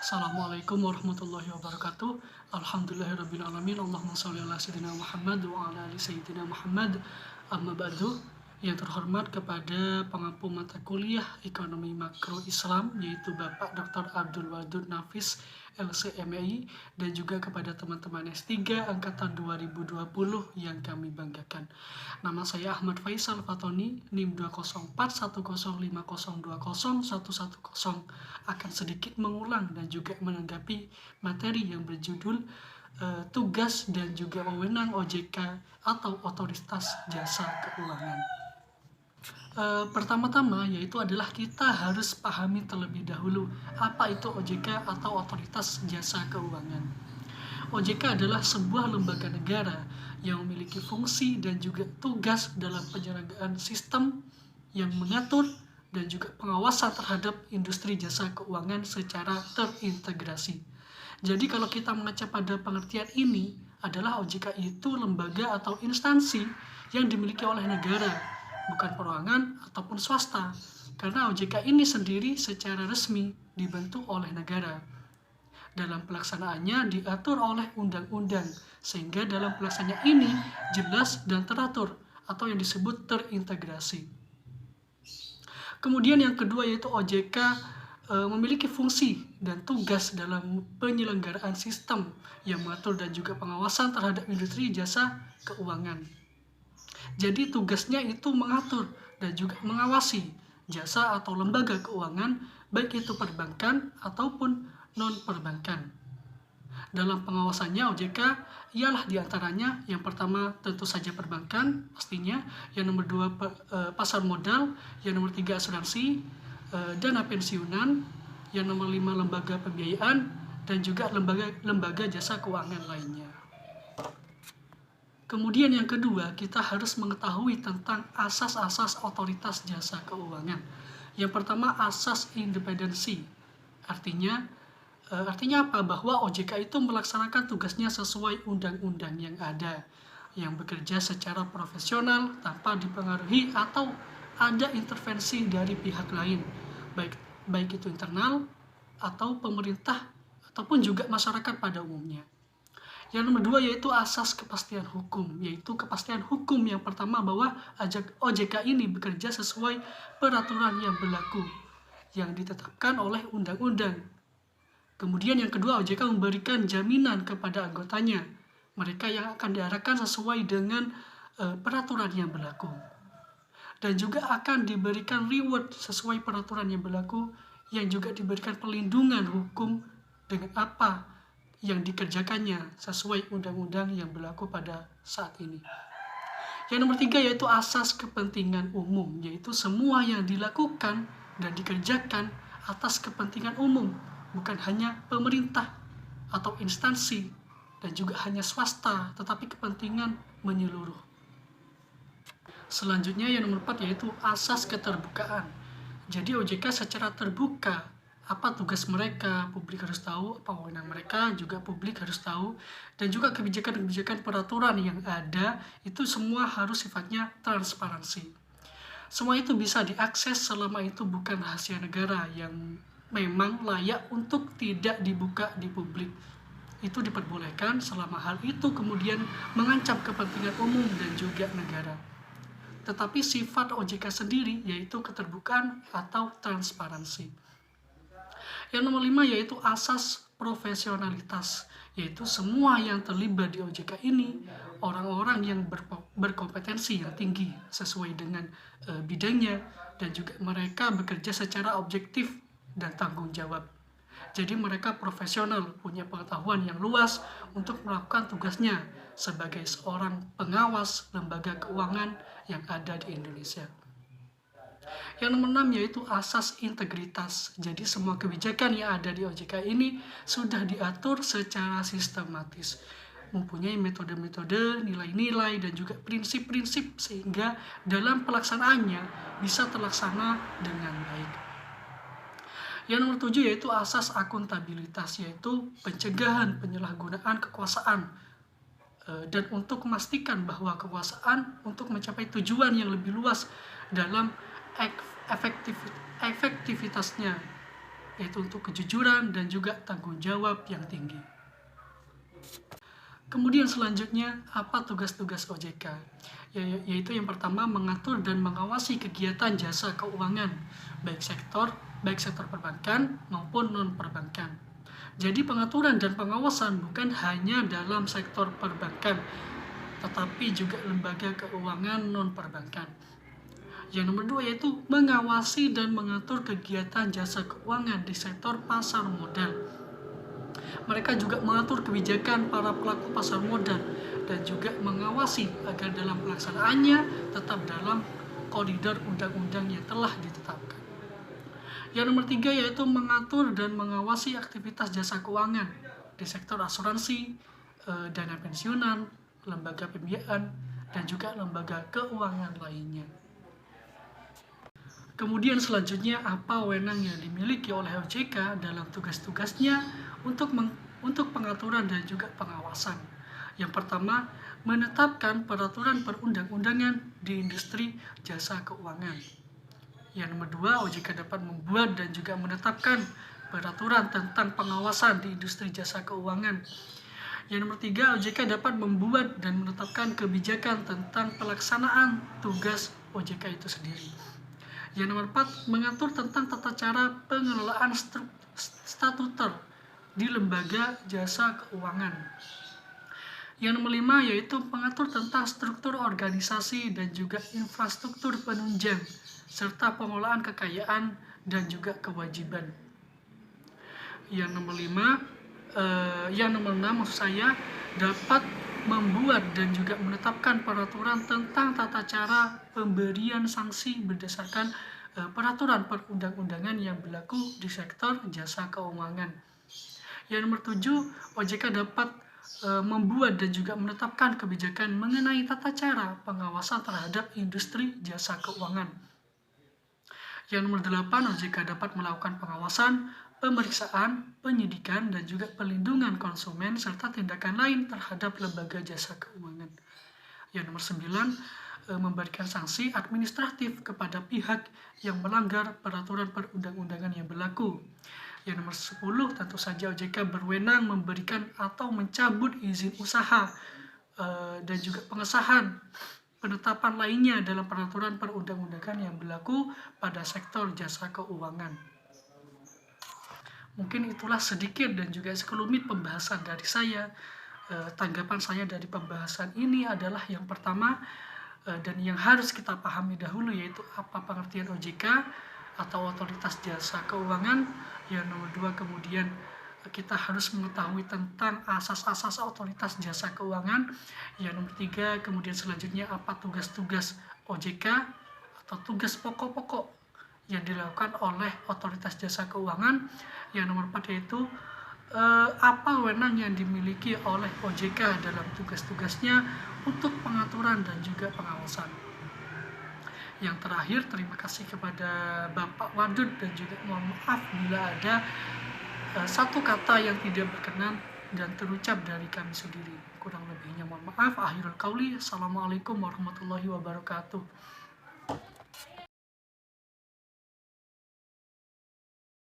Assalamualaikum warahmatullahi wabarakatuh. Alhamdulillahirrabbilalamin. Allahumma sholli ala sayyidina Muhammad wa ala ali sayyidina Muhammad. Amma ba'du. Yang terhormat kepada pengampu mata kuliah Ekonomi Makro Islam, yaitu Bapak Dr. Abdul Wadud Nafis, LCMI, dan juga kepada teman-teman S3 Angkatan 2020 yang kami banggakan. Nama saya Ahmad Faisal Fatoni, NIM 2041050201110, akan sedikit mengulang dan juga menanggapi materi yang berjudul tugas dan juga wewenang OJK atau Otoritas Jasa Keuangan. Pertama-tama yaitu adalah kita harus pahami terlebih dahulu apa itu OJK atau Otoritas Jasa Keuangan. OJK adalah sebuah lembaga negara yang memiliki fungsi dan juga tugas dalam penyelenggaraan sistem yang mengatur dan juga pengawasan terhadap industri jasa keuangan secara terintegrasi. Jadi kalau kita mengaca pada pengertian ini adalah OJK itu lembaga atau instansi yang dimiliki oleh negara, bukan perorangan ataupun swasta, karena OJK ini sendiri secara resmi dibentuk oleh negara. Dalam pelaksanaannya diatur oleh undang-undang, sehingga dalam pelaksanaan ini jelas dan teratur atau yang disebut terintegrasi. Kemudian yang kedua yaitu OJK memiliki fungsi dan tugas dalam penyelenggaraan sistem yang mengatur dan juga pengawasan terhadap industri jasa keuangan. Jadi tugasnya itu mengatur dan juga mengawasi jasa atau lembaga keuangan, baik itu perbankan ataupun non-perbankan. Dalam pengawasannya OJK ialah diantaranya yang pertama tentu saja perbankan pastinya, yang nomor 2 pasar modal, yang nomor 3 asuransi, dana pensiunan, yang nomor 5 lembaga pembiayaan, dan juga lembaga jasa keuangan lainnya. Kemudian yang kedua, kita harus mengetahui tentang asas-asas otoritas jasa keuangan. Yang pertama, asas independensi. Artinya apa? Bahwa OJK itu melaksanakan tugasnya sesuai undang-undang yang ada, yang bekerja secara profesional tanpa dipengaruhi atau ada intervensi dari pihak lain, baik itu internal atau pemerintah ataupun juga masyarakat pada umumnya. Yang nomor 2 yaitu asas kepastian hukum, yaitu kepastian hukum yang pertama bahwa OJK ini bekerja sesuai peraturan yang berlaku, yang ditetapkan oleh undang-undang. Kemudian yang kedua, OJK memberikan jaminan kepada anggotanya, mereka yang akan diarahkan sesuai dengan peraturan yang berlaku. Dan juga akan diberikan reward sesuai peraturan yang berlaku, yang juga diberikan perlindungan hukum dengan apa yang dikerjakannya sesuai undang-undang yang berlaku pada saat ini. Yang nomor 3 yaitu asas kepentingan umum, yaitu semua yang dilakukan dan dikerjakan atas kepentingan umum, bukan hanya pemerintah atau instansi dan juga hanya swasta, tetapi kepentingan menyeluruh. Selanjutnya yang nomor 4 yaitu asas keterbukaan. Jadi OJK secara terbuka, apa tugas mereka, publik harus tahu, apa wewenang mereka, juga publik harus tahu, dan juga kebijakan-kebijakan peraturan yang ada, itu semua harus sifatnya transparansi. Semua itu bisa diakses selama itu bukan rahasia negara yang memang layak untuk tidak dibuka di publik. Itu diperbolehkan selama hal itu kemudian mengancam kepentingan umum dan juga negara. Tetapi sifat OJK sendiri yaitu keterbukaan atau transparansi. Yang nomor 5 yaitu asas profesionalitas, yaitu semua yang terlibat di OJK ini orang-orang yang berkompetensi yang tinggi sesuai dengan bidangnya, dan juga mereka bekerja secara objektif dan tanggung jawab. Jadi mereka profesional, punya pengetahuan yang luas untuk melakukan tugasnya sebagai seorang pengawas lembaga keuangan yang ada di Indonesia. Yang nomor 6 yaitu asas integritas. Jadi semua kebijakan yang ada di OJK ini sudah diatur secara sistematis, mempunyai metode-metode, nilai-nilai, dan juga prinsip-prinsip sehingga dalam pelaksanaannya bisa terlaksana dengan baik. Yang nomor 7 yaitu asas akuntabilitas, yaitu pencegahan penyalahgunaan kekuasaan dan untuk memastikan bahwa kekuasaan untuk mencapai tujuan yang lebih luas dalam efektivitasnya yaitu untuk kejujuran dan juga tanggung jawab yang tinggi. Kemudian selanjutnya, apa tugas-tugas OJK? Yaitu yang pertama, mengatur dan mengawasi kegiatan jasa keuangan, baik sektor perbankan maupun non-perbankan. Jadi pengaturan dan pengawasan bukan hanya dalam sektor perbankan, tetapi juga lembaga keuangan non-perbankan. Yang nomor 2 yaitu mengawasi dan mengatur kegiatan jasa keuangan di sektor pasar modal. Mereka juga mengatur kebijakan para pelaku pasar modal dan juga mengawasi agar dalam pelaksanaannya tetap dalam koridor undang-undang yang telah ditetapkan. Yang nomor 3 yaitu mengatur dan mengawasi aktivitas jasa keuangan di sektor asuransi, dana pensiunan, lembaga pembiayaan, dan juga lembaga keuangan lainnya. Kemudian selanjutnya, apa wewenang yang dimiliki oleh OJK dalam tugas-tugasnya untuk pengaturan dan juga pengawasan. Yang pertama, menetapkan peraturan perundang-undangan di industri jasa keuangan. Yang nomor 2, OJK dapat membuat dan juga menetapkan peraturan tentang pengawasan di industri jasa keuangan. Yang nomor 3, OJK dapat membuat dan menetapkan kebijakan tentang pelaksanaan tugas OJK itu sendiri. Yang nomor 4, mengatur tentang tata cara pengelolaan statuter di lembaga jasa keuangan. Yang nomor 5 yaitu mengatur tentang struktur organisasi dan juga infrastruktur penunjang serta pengelolaan kekayaan dan juga kewajiban. Yang nomor 6 maksud saya, dapat membuat dan juga menetapkan peraturan tentang tata cara pemberian sanksi berdasarkan peraturan perundang-undangan yang berlaku di sektor jasa keuangan. Yang nomor 7, OJK dapat membuat dan juga menetapkan kebijakan mengenai tata cara pengawasan terhadap industri jasa keuangan. Yang nomor 8, OJK dapat melakukan pengawasan, pemeriksaan, penyidikan, dan juga pelindungan konsumen serta tindakan lain terhadap lembaga jasa keuangan. Yang nomor 9, memberikan sanksi administratif kepada pihak yang melanggar peraturan perundang-undangan yang berlaku. Yang nomor 10, tentu saja OJK berwenang memberikan atau mencabut izin usaha dan juga pengesahan penetapan lainnya dalam peraturan perundang-undangan yang berlaku pada sektor jasa keuangan. Mungkin itulah sedikit dan juga sekelumit pembahasan dari saya. Tanggapan saya dari pembahasan ini adalah yang pertama, dan yang harus kita pahami dahulu, yaitu apa pengertian OJK atau otoritas jasa keuangan. Yang nomor 2, kemudian kita harus mengetahui tentang asas-asas otoritas jasa keuangan. Yang nomor 3, kemudian selanjutnya apa tugas-tugas OJK atau tugas pokok-pokok yang dilakukan oleh otoritas jasa keuangan. Yang nomor 4 yaitu apa wewenang yang dimiliki oleh OJK dalam tugas-tugasnya untuk pengaturan dan juga pengawasan. Yang terakhir, terima kasih kepada Bapak Wadud dan juga mohon maaf bila ada satu kata yang tidak berkenan dan terucap dari kami sendiri. Kurang lebihnya mohon maaf. Akhirul qauli, assalamualaikum warahmatullahi wabarakatuh.